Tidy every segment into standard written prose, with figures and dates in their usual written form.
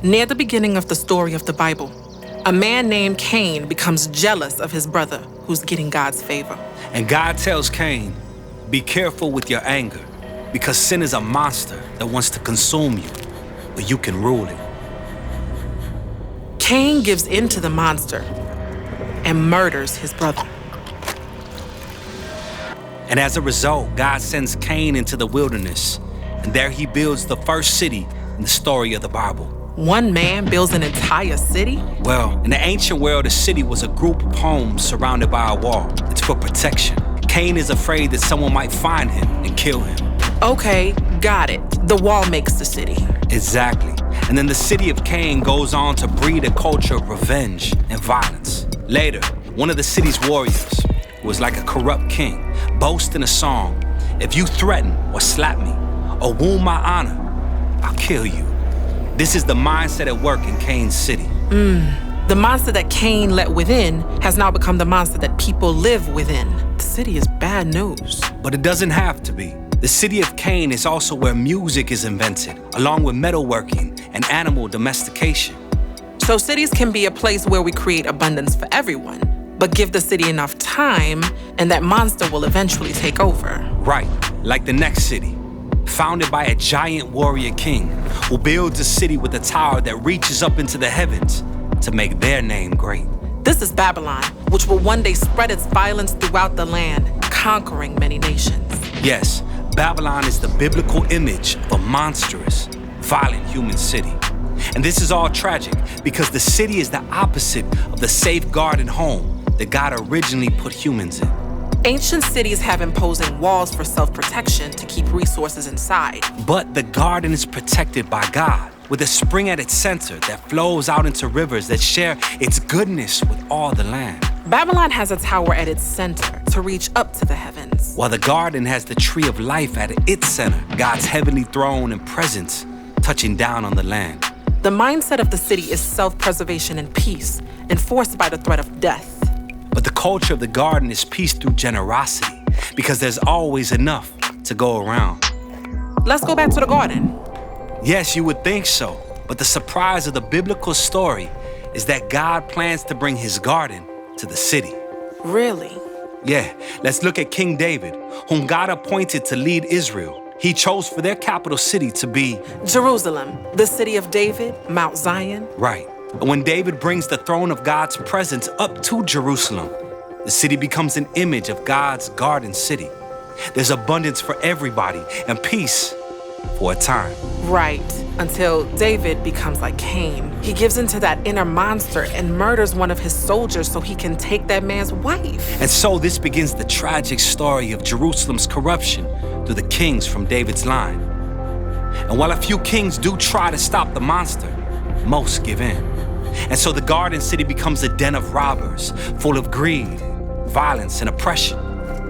Near the beginning of the story of the Bible, a man named Cain becomes jealous of his brother who's getting God's favor. And God tells Cain, be careful with your anger, because sin is a monster that wants to consume you, but you can rule it. Cain gives in to the monster and murders his brother. And as a result, God sends Cain into the wilderness, and there he builds the first city in the story of the Bible. One man builds an entire city? Well, in the ancient world, a city was a group of homes surrounded by a wall. It's for protection. Cain is afraid that someone might find him and kill him. Okay, got it. The wall makes the city. Exactly. And then the city of Cain goes on to breed a culture of revenge and violence. Later, one of the city's warriors, who was like a corrupt king, boasts in a song, if you threaten or slap me or wound my honor, I'll kill you. This is the mindset at work in Cain's city. The monster that Cain let within has now become the monster that people live within. The city is bad news. But it doesn't have to be. The city of Cain is also where music is invented, along with metalworking and animal domestication. So cities can be a place where we create abundance for everyone, but give the city enough time and that monster will eventually take over. Right, like the next city, founded by a giant warrior king who builds a city with a tower that reaches up into the heavens to make their name great. This is Babylon, which will one day spread its violence throughout the land, conquering many nations. Yes, Babylon is the biblical image of a monstrous, violent human city. And this is all tragic because the city is the opposite of the safeguarded home that God originally put humans in. Ancient cities have imposing walls for self-protection to keep resources inside. But the garden is protected by God, with a spring at its center that flows out into rivers that share its goodness with all the land. Babylon has a tower at its center to reach up to the heavens, while the garden has the tree of life at its center, God's heavenly throne and presence touching down on the land. The mindset of the city is self-preservation and peace, enforced by the threat of death. But the culture of the garden is peace through generosity, because there's always enough to go around. Let's go back to the garden. Yes, you would think so, but the surprise of the biblical story is that God plans to bring his garden to the city. Really? Yeah, let's look at King David, whom God appointed to lead Israel. He chose for their capital city to be Jerusalem, the city of David, Mount Zion. Right. And when David brings the throne of God's presence up to Jerusalem, the city becomes an image of God's garden city. There's abundance for everybody and peace for a time. Right, until David becomes like Cain. He gives into that inner monster and murders one of his soldiers so he can take that man's wife. And so this begins the tragic story of Jerusalem's corruption through the kings from David's line. And while a few kings do try to stop the monster, most give in. And so the garden city becomes a den of robbers, full of greed, violence, and oppression.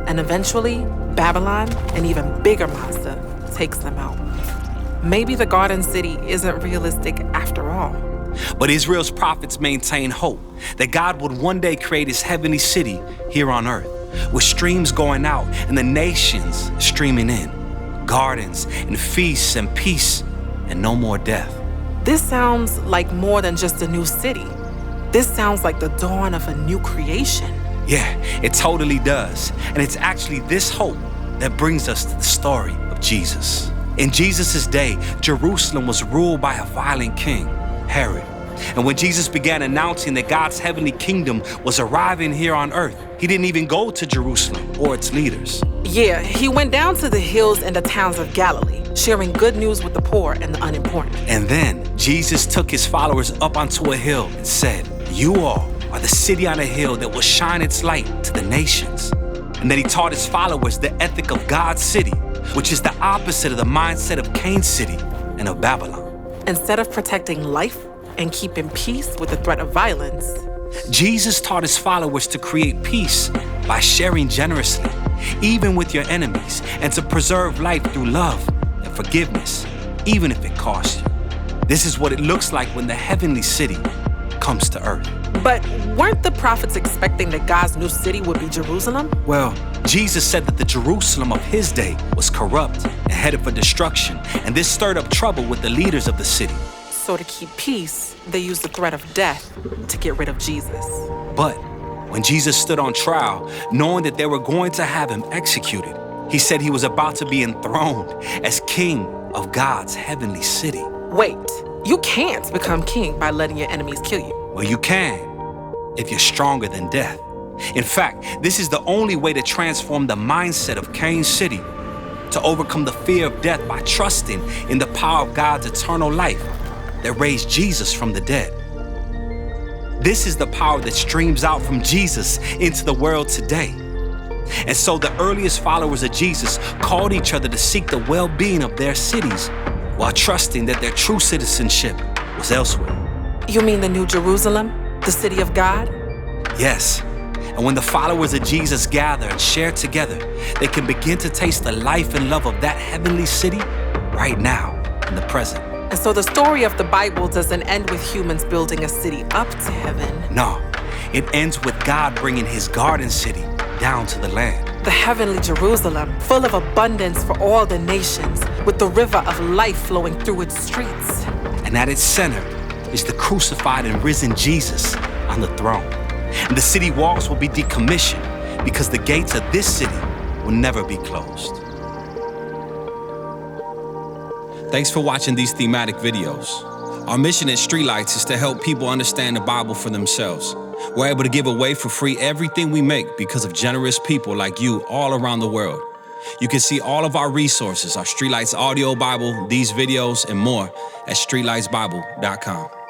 And eventually, Babylon, an even bigger monster, takes them out. Maybe the garden city isn't realistic after all. But Israel's prophets maintain hope that God would one day create his heavenly city here on earth, with streams going out and the nations streaming in, gardens and feasts and peace and no more death. This sounds like more than just a new city. This sounds like the dawn of a new creation. Yeah, it totally does. And it's actually this hope that brings us to the story of Jesus. In Jesus' day, Jerusalem was ruled by a violent king, Herod. And when Jesus began announcing that God's heavenly kingdom was arriving here on earth, he didn't even go to Jerusalem or its leaders. Yeah, he went down to the hills and the towns of Galilee, sharing good news with the poor and the unimportant. And then Jesus took his followers up onto a hill and said, "You all are the city on a hill that will shine its light to the nations." And then he taught his followers the ethic of God's city, which is the opposite of the mindset of Cain's city and of Babylon. Instead of protecting life and keeping peace with the threat of violence, Jesus taught his followers to create peace by sharing generously, even with your enemies, and to preserve life through love and forgiveness, even if it costs you. This is what it looks like when the heavenly city comes to earth. But weren't the prophets expecting that God's new city would be Jerusalem? Well, Jesus said that the Jerusalem of his day was corrupt and headed for destruction, and this stirred up trouble with the leaders of the city. So to keep peace, they used the threat of death to get rid of Jesus. But when Jesus stood on trial, knowing that they were going to have him executed, he said he was about to be enthroned as king of God's heavenly city. Wait, you can't become king by letting your enemies kill you. Well, you can, if you're stronger than death. In fact, this is the only way to transform the mindset of Cain's city, to overcome the fear of death by trusting in the power of God's eternal life that raised Jesus from the dead. This is the power that streams out from Jesus into the world today. And so the earliest followers of Jesus called each other to seek the well-being of their cities while trusting that their true citizenship was elsewhere. You mean the New Jerusalem, the city of God? Yes. And when the followers of Jesus gather and share together, they can begin to taste the life and love of that heavenly city right now in the present. And so the story of the Bible doesn't end with humans building a city up to heaven. No, it ends with God bringing his garden city down to the land. The heavenly Jerusalem, full of abundance for all the nations, with the river of life flowing through its streets. And at its center is the crucified and risen Jesus on the throne. And the city walls will be decommissioned because the gates of this city will never be closed. Thanks for watching these thematic videos. Our mission at Streetlights is to help people understand the Bible for themselves. We're able to give away for free everything we make because of generous people like you all around the world. You can see all of our resources, our Streetlights Audio Bible, these videos, and more at STREETLIGHTSBible.com.